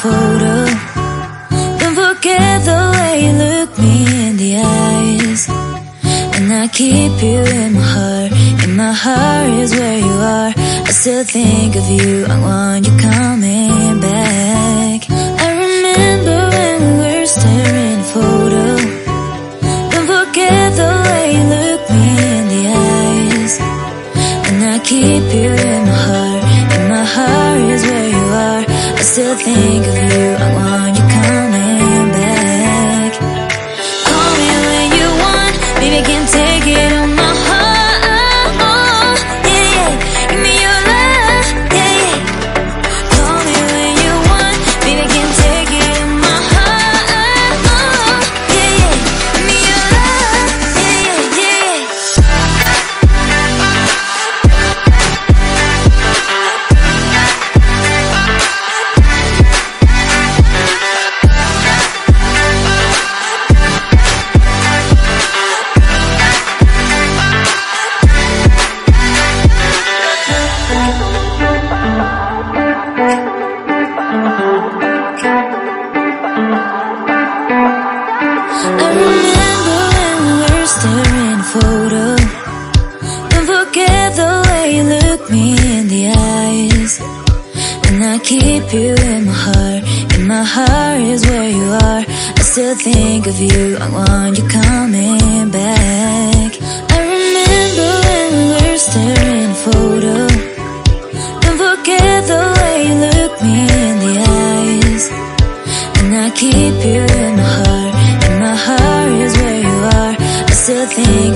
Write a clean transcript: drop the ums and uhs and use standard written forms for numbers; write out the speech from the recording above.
photo. Don't forget the way you look me in the eyes. And I keep you in my heart. In my heart is where you are. I still think of you, I want you coming back. I remember when we were staring at a photo. Don't forget the way you look me in the eyes. And I keep you in my heart. In my heart is where you are. I still think of you, I want you coming back. Call me when you want, baby, I can't take it on my heart. Yeah, yeah, give me your love, yeah, yeah. Call me when you want, baby, I can't take it on my heart. Yeah, yeah, give me your love, yeah, yeah, yeah. I remember when we were staring at a photo. Don't forget the way you look me in the eyes. And I keep you in my heart. In my heart is where you are. I still think of you, I want you coming back. I remember when we were staring at a photo. Don't forget the way you look me in the eyes. And I keep you in my heart. In my heart is where you are. I still think